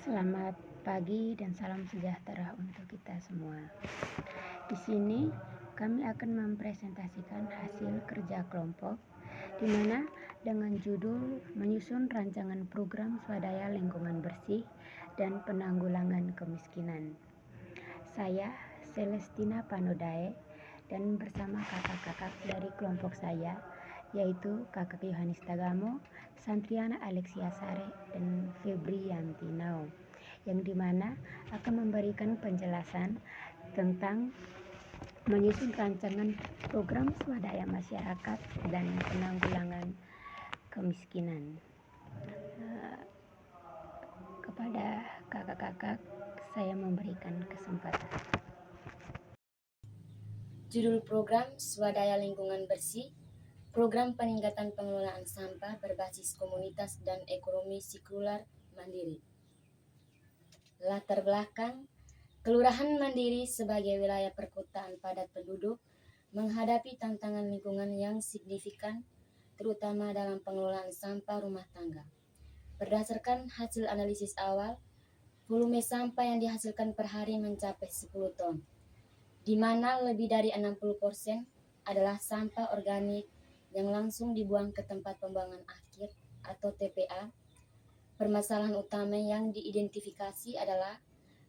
Selamat pagi dan salam sejahtera untuk kita semua. Di sini kami akan mempresentasikan hasil kerja kelompok di mana dengan judul menyusun rancangan program swadaya lingkungan bersih dan penanggulangan kemiskinan. Saya Celestina Panodae dan bersama kakak-kakak dari kelompok saya yaitu Kakak Yohanes Tagamo, Santriana Alexia Sare, dan Febri Yantinao, yang dimana akan memberikan penjelasan tentang menyusun rancangan program swadaya masyarakat dan penanggulangan kemiskinan. Kepada kakak-kakak saya memberikan kesempatan. Judul program Swadaya Lingkungan Bersih, program peningkatan pengelolaan sampah berbasis komunitas dan ekonomi sirkular mandiri. Latar belakang, Kelurahan Mandiri sebagai wilayah perkotaan padat penduduk menghadapi tantangan lingkungan yang signifikan, terutama dalam pengelolaan sampah rumah tangga. Berdasarkan hasil analisis awal, volume sampah yang dihasilkan per hari mencapai 10 ton, di mana lebih dari 60% adalah sampah organik yang langsung dibuang ke tempat pembuangan akhir atau TPA. Permasalahan utama yang diidentifikasi adalah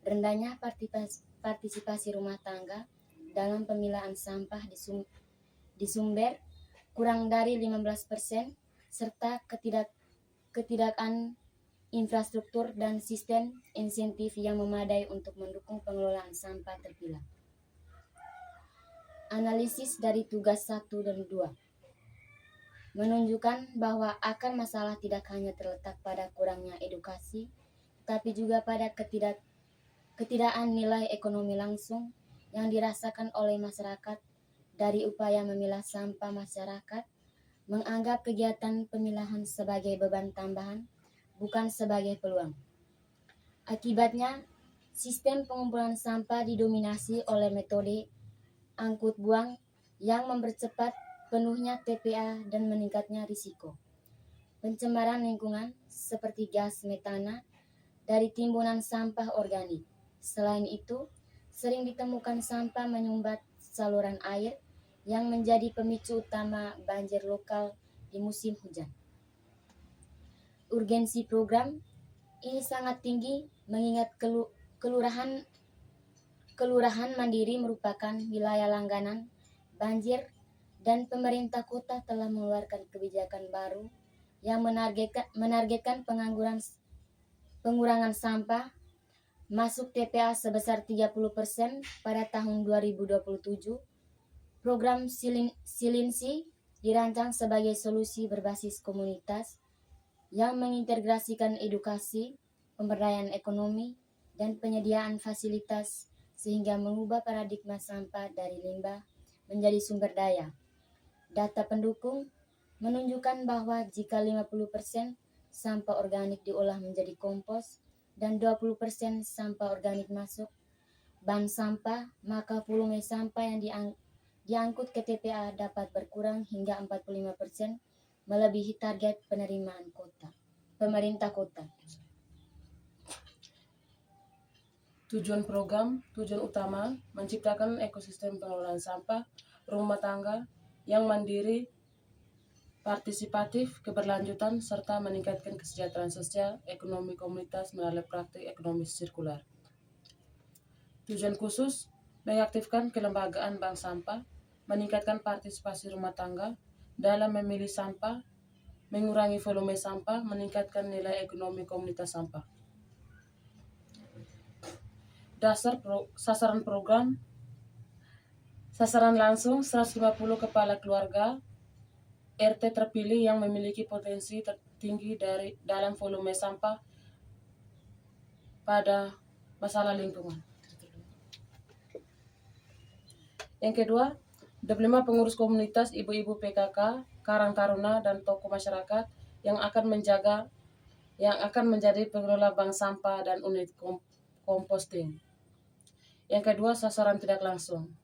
rendahnya partisipasi rumah tangga dalam pemilahan sampah di sumber, kurang dari 15%, serta ketidakan infrastruktur dan sistem insentif yang memadai untuk mendukung pengelolaan sampah terpilah. Analisis dari tugas 1 dan 2 menunjukkan bahwa akar masalah tidak hanya terletak pada kurangnya edukasi, tapi juga pada ketidakan nilai ekonomi langsung yang dirasakan oleh masyarakat dari upaya memilah sampah. Masyarakat menganggap kegiatan pemilahan sebagai beban tambahan, bukan sebagai peluang. Akibatnya, sistem pengumpulan sampah didominasi oleh metode angkut buang yang mempercepat penuhnya TPA dan meningkatnya risiko pencemaran lingkungan seperti gas metana dari timbunan sampah organik. Selain itu, sering ditemukan sampah menyumbat saluran air yang menjadi pemicu utama banjir lokal di musim hujan. Urgensi program ini sangat tinggi mengingat Kelurahan Mandiri merupakan wilayah langganan banjir dan pemerintah kota telah mengeluarkan kebijakan baru yang menargetkan pengurangan sampah masuk TPA sebesar 30% pada tahun 2027. Program Silinsi dirancang sebagai solusi berbasis komunitas yang mengintegrasikan edukasi, pemberdayaan ekonomi, dan penyediaan fasilitas sehingga mengubah paradigma sampah dari limbah menjadi sumber daya. Data pendukung menunjukkan bahwa jika 50% sampah organik diolah menjadi kompos dan 20% sampah organik masuk ban sampah, maka volume sampah yang diangkut ke TPA dapat berkurang hingga 45%, melebihi target pemerintah kota. Tujuan utama menciptakan ekosistem pengelolaan sampah rumah tangga yang mandiri, partisipatif, keberlanjutan, serta meningkatkan kesejahteraan sosial ekonomi komunitas melalui praktik ekonomi sirkular. Tujuan khusus mengaktifkan kelembagaan bank sampah, meningkatkan partisipasi rumah tangga dalam memilih sampah, mengurangi volume sampah, meningkatkan nilai ekonomi komunitas sampah. Sasaran program, sasaran langsung 150 kepala keluarga RT terpilih yang memiliki potensi tertinggi dalam volume sampah pada masalah lingkungan. Yang kedua, 25 pengurus komunitas ibu-ibu PKK, Karang Taruna, dan tokoh masyarakat yang akan menjadi pengelola bank sampah dan unit composting. Yang kedua, sasaran tidak langsung.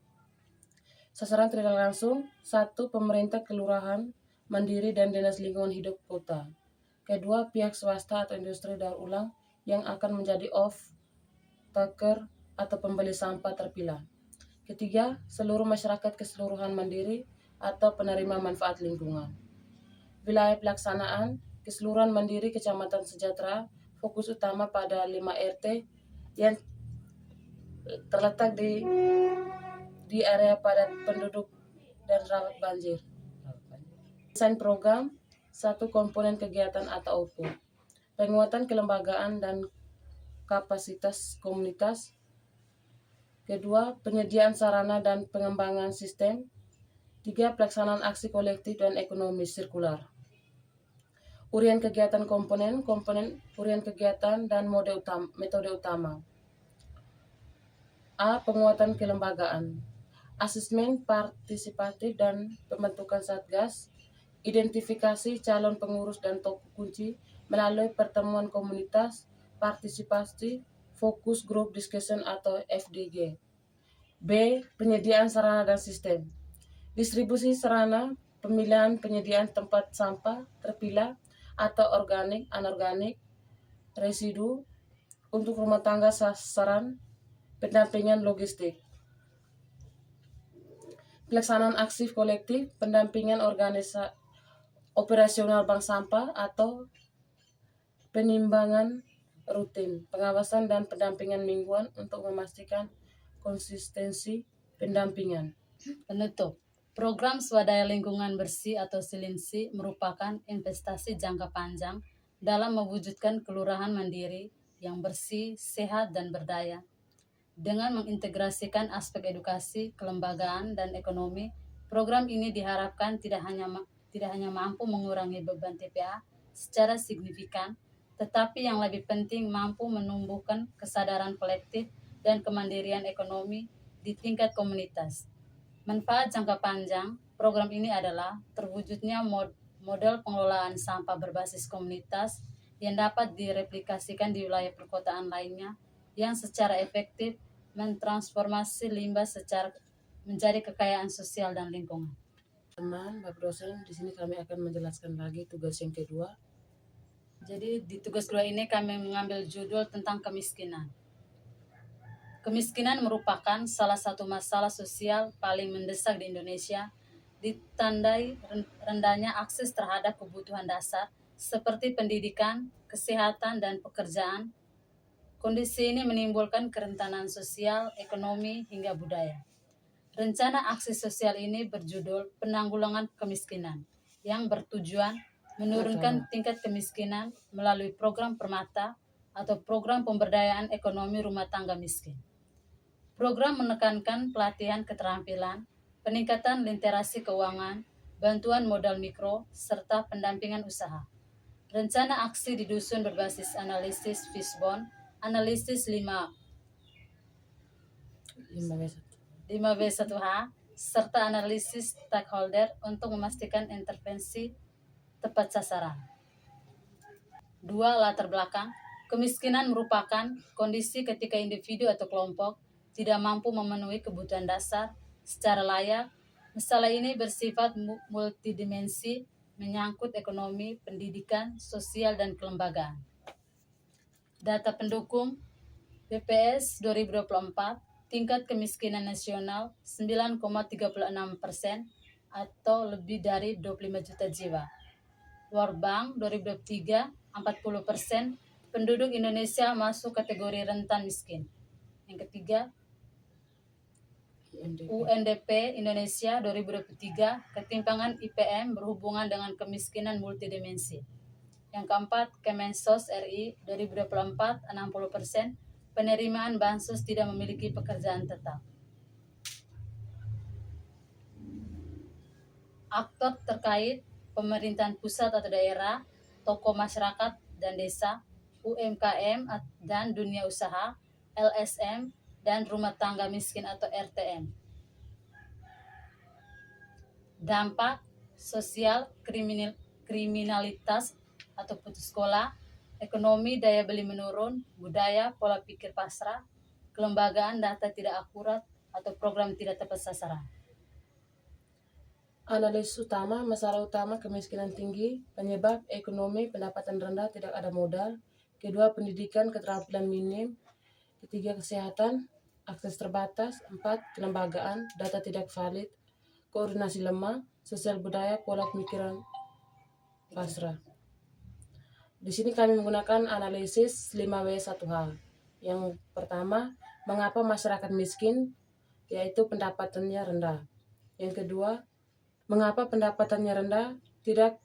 Sasaran tidak langsung, 1. Pemerintah kelurahan, mandiri dan dinas lingkungan hidup kota. Kedua, pihak swasta atau industri daur ulang yang akan menjadi off-taker atau pembeli sampah terpilah. Ketiga, seluruh masyarakat keseluruhan mandiri atau penerima manfaat lingkungan. Wilayah pelaksanaan keseluruhan mandiri Kecamatan Sejahtera fokus utama pada 5 RT yang terletak di area padat penduduk dan rawan banjir. Desain program, satu komponen kegiatan atau output. Penguatan kelembagaan dan kapasitas komunitas. Kedua, penyediaan sarana dan pengembangan sistem. Tiga, pelaksanaan aksi kolektif dan ekonomi sirkular. Urian kegiatan komponen urian kegiatan dan metode utama. A. Penguatan kelembagaan. Asesmen partisipatif dan pembentukan satgas. Identifikasi calon pengurus dan tokoh kunci melalui pertemuan komunitas, partisipasi, fokus group discussion atau FDG. B. Penyediaan sarana dan sistem. Distribusi sarana, pemilihan penyediaan tempat sampah terpilah atau organik, anorganik, residu untuk rumah tangga sasaran, pendampingan logistik. Pelaksanaan aksi kolektif, pendampingan operasional bank sampah atau penimbangan rutin, pengawasan dan pendampingan mingguan untuk memastikan konsistensi pendampingan. Penutup. Program Swadaya Lingkungan Bersih atau SLINSI merupakan investasi jangka panjang dalam mewujudkan kelurahan mandiri yang bersih, sehat, dan berdaya. Dengan mengintegrasikan aspek edukasi, kelembagaan, dan ekonomi, program ini diharapkan tidak hanya mampu mengurangi beban TPA secara signifikan, tetapi yang lebih penting mampu menumbuhkan kesadaran kolektif dan kemandirian ekonomi di tingkat komunitas. Manfaat jangka panjang program ini adalah terwujudnya model pengelolaan sampah berbasis komunitas yang dapat direplikasikan di wilayah perkotaan lainnya yang secara efektif mentransformasi limbah menjadi kekayaan sosial dan lingkungan. Teman, Bapak dosen, di sini kami akan menjelaskan lagi tugas yang kedua. Jadi di tugas kedua ini kami mengambil judul tentang kemiskinan. Kemiskinan merupakan salah satu masalah sosial paling mendesak di Indonesia, ditandai rendahnya akses terhadap kebutuhan dasar seperti pendidikan, kesehatan, dan pekerjaan. Kondisi ini menimbulkan kerentanan sosial, ekonomi, hingga budaya. Rencana aksi sosial ini berjudul Penanggulangan Kemiskinan, yang bertujuan menurunkan tingkat kemiskinan melalui program Permata atau program pemberdayaan ekonomi rumah tangga miskin. Program menekankan pelatihan keterampilan, peningkatan literasi keuangan, bantuan modal mikro, serta pendampingan usaha. Rencana aksi disusun berbasis analisis Fishbone, analisis 5W1H, serta analisis stakeholder untuk memastikan intervensi tepat sasaran. 2. Latar belakang. Kemiskinan merupakan kondisi ketika individu atau kelompok tidak mampu memenuhi kebutuhan dasar secara layak. Masalah ini bersifat multidimensi, menyangkut ekonomi, pendidikan, sosial, dan kelembagaan. Data pendukung BPS 2024, tingkat kemiskinan nasional 9,36% atau lebih dari 25 juta jiwa. World Bank 2023, 40% penduduk Indonesia masuk kategori rentan miskin. Yang ketiga, UNDP Indonesia 2023, ketimpangan IPM berhubungan dengan kemiskinan multidimensi. Yang keempat, Kemensos RI 2024, 60%, penerimaan bansos tidak memiliki pekerjaan tetap. Aktor terkait pemerintahan pusat atau daerah, tokoh masyarakat dan desa, UMKM dan dunia usaha, LSM, dan rumah tangga miskin atau RTM. Dampak sosial, kriminalitas atau putus sekolah, ekonomi, daya beli menurun, budaya, pola pikir pasrah, kelembagaan, data tidak akurat, atau program tidak tepat sasaran. Analisis utama, masalah utama kemiskinan tinggi, penyebab ekonomi, pendapatan rendah, tidak ada modal, kedua pendidikan keterampilan minim, ketiga kesehatan, akses terbatas, 4 kelembagaan, data tidak valid, koordinasi lemah, sosial budaya, pola pemikiran pasrah. Di sini kami menggunakan analisis 5W1H. Yang pertama, mengapa masyarakat miskin, yaitu pendapatannya rendah. Yang kedua, mengapa pendapatannya rendah, tidak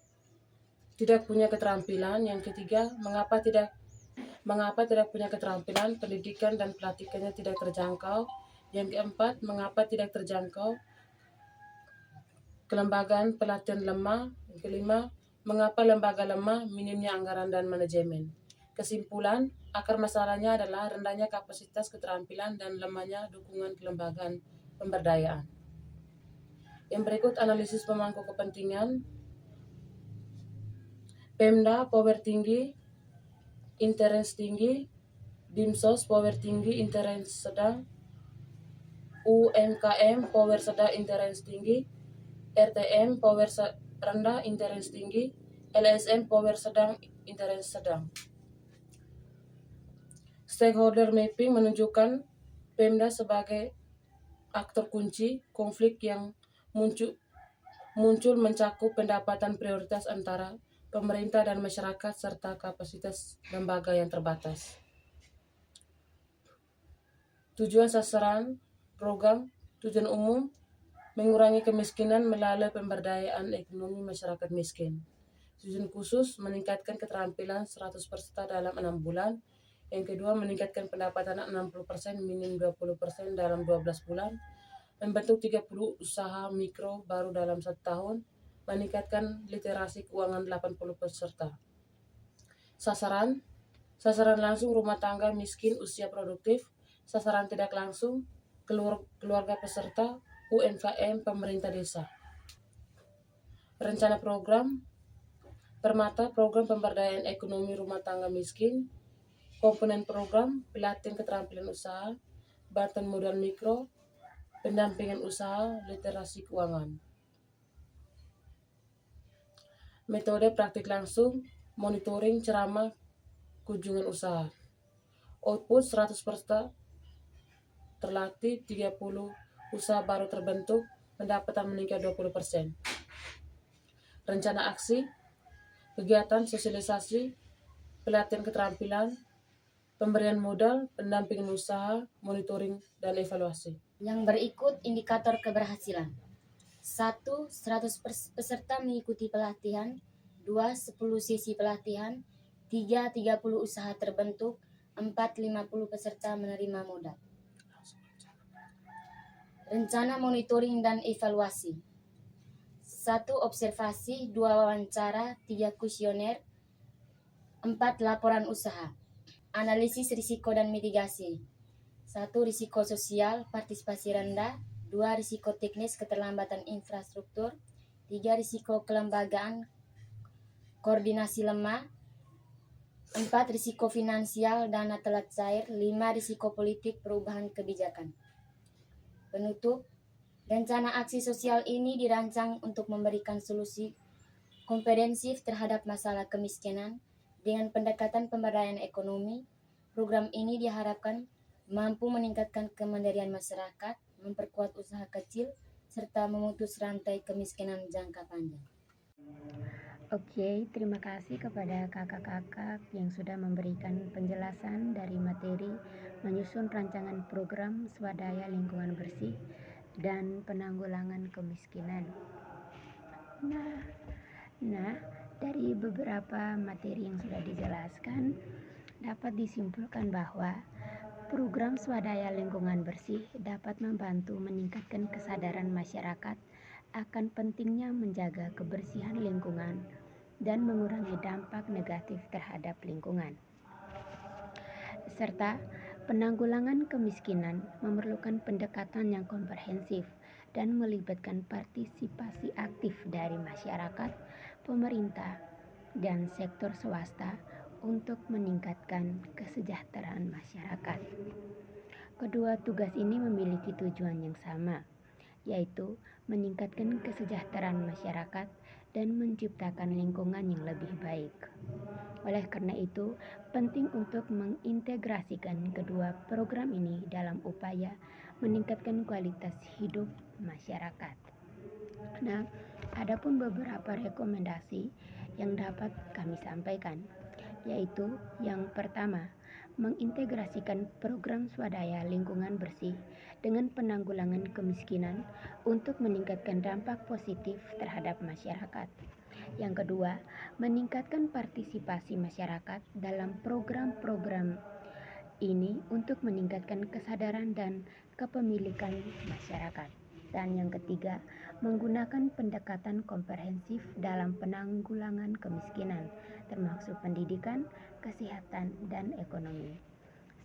punya keterampilan. Yang ketiga, mengapa tidak punya keterampilan, pendidikan dan pelatihannya tidak terjangkau. Yang keempat, mengapa tidak terjangkau, kelembagaan pelatihan lemah. Yang kelima, mengapa lembaga lemah, minimnya anggaran dan manajemen. Kesimpulan, akar masalahnya adalah rendahnya kapasitas keterampilan dan lemahnya dukungan kelembagaan pemberdayaan. Yang berikut analisis pemangku kepentingan. Pemda power tinggi, interest tinggi, Dinsos power tinggi, interest sedang, UMKM power sedang, interest tinggi, RTM power rendah, interest tinggi, LSM power sedang, interest sedang. Stakeholder mapping menunjukkan Pemda sebagai aktor kunci. Konflik yang muncul mencakup pendapatan prioritas antara pemerintah dan masyarakat serta kapasitas lembaga yang terbatas. Tujuan sasaran program, tujuan umum, mengurangi kemiskinan melalui pemberdayaan ekonomi masyarakat miskin. Tujuan khusus, meningkatkan keterampilan 100% dalam 6 bulan. Yang kedua, meningkatkan pendapatan 60%, minim 20% dalam 12 bulan. Membentuk 30 usaha mikro baru dalam 1 tahun. Meningkatkan literasi keuangan 80 peserta. Sasaran langsung rumah tangga miskin usia produktif. Sasaran tidak langsung keluarga peserta, UMKM, pemerintah desa. Rencana program Permata, program pemberdayaan ekonomi rumah tangga miskin. Komponen program, pelatihan keterampilan usaha, bantuan modal mikro, pendampingan usaha, literasi keuangan. Metode praktik langsung, monitoring, ceramah, kunjungan usaha. Output 100% terlatih, 30 usaha baru terbentuk, pendapatan meningkat 20%. Rencana aksi, kegiatan sosialisasi, pelatihan keterampilan, pemberian modal, pendampingan usaha, monitoring, dan evaluasi. Yang berikut indikator keberhasilan. 1. 100 peserta mengikuti pelatihan. 2. 10 sesi pelatihan. 3. 30 usaha terbentuk. 4. 50 peserta menerima modal. Rencana monitoring dan evaluasi. 1. Observasi. 2. Wawancara. 3. Kuesioner. 4. Laporan usaha. Analisis risiko dan mitigasi. 1. Risiko sosial, partisipasi rendah. 2. Risiko teknis, keterlambatan infrastruktur. 3. Risiko kelembagaan, koordinasi lemah. 4. Risiko finansial, dana telat cair. 5. Risiko politik, perubahan kebijakan. Penutup, rencana aksi sosial ini dirancang untuk memberikan solusi komprehensif terhadap masalah kemiskinan dengan pendekatan pemberdayaan ekonomi. Program ini diharapkan mampu meningkatkan kemandirian masyarakat, memperkuat usaha kecil, serta memutus rantai kemiskinan jangka panjang. Oke, terima kasih kepada kakak-kakak yang sudah memberikan penjelasan dari materi menyusun rancangan program swadaya lingkungan bersih dan penanggulangan kemiskinan. Nah, dari beberapa materi yang sudah dijelaskan, dapat disimpulkan bahwa program swadaya lingkungan bersih dapat membantu meningkatkan kesadaran masyarakat akan pentingnya menjaga kebersihan lingkungan dan mengurangi dampak negatif terhadap lingkungan. Serta penanggulangan kemiskinan memerlukan pendekatan yang komprehensif dan melibatkan partisipasi aktif dari masyarakat, pemerintah, dan sektor swasta untuk meningkatkan kesejahteraan masyarakat. Kedua tugas ini memiliki tujuan yang sama, yaitu meningkatkan kesejahteraan masyarakat dan menciptakan lingkungan yang lebih baik. Oleh karena itu, penting untuk mengintegrasikan kedua program ini dalam upaya meningkatkan kualitas hidup masyarakat. Nah, adapun beberapa rekomendasi yang dapat kami sampaikan, yaitu yang pertama, mengintegrasikan program swadaya lingkungan bersih dengan penanggulangan kemiskinan untuk meningkatkan dampak positif terhadap masyarakat. Yang kedua, meningkatkan partisipasi masyarakat dalam program-program ini untuk meningkatkan kesadaran dan kepemilikan masyarakat. Dan yang ketiga, menggunakan pendekatan komprehensif dalam penanggulangan kemiskinan, termasuk pendidikan, kesehatan, dan ekonomi.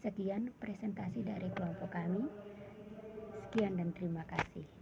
Sekian presentasi dari kelompok kami. Sekian dan terima kasih.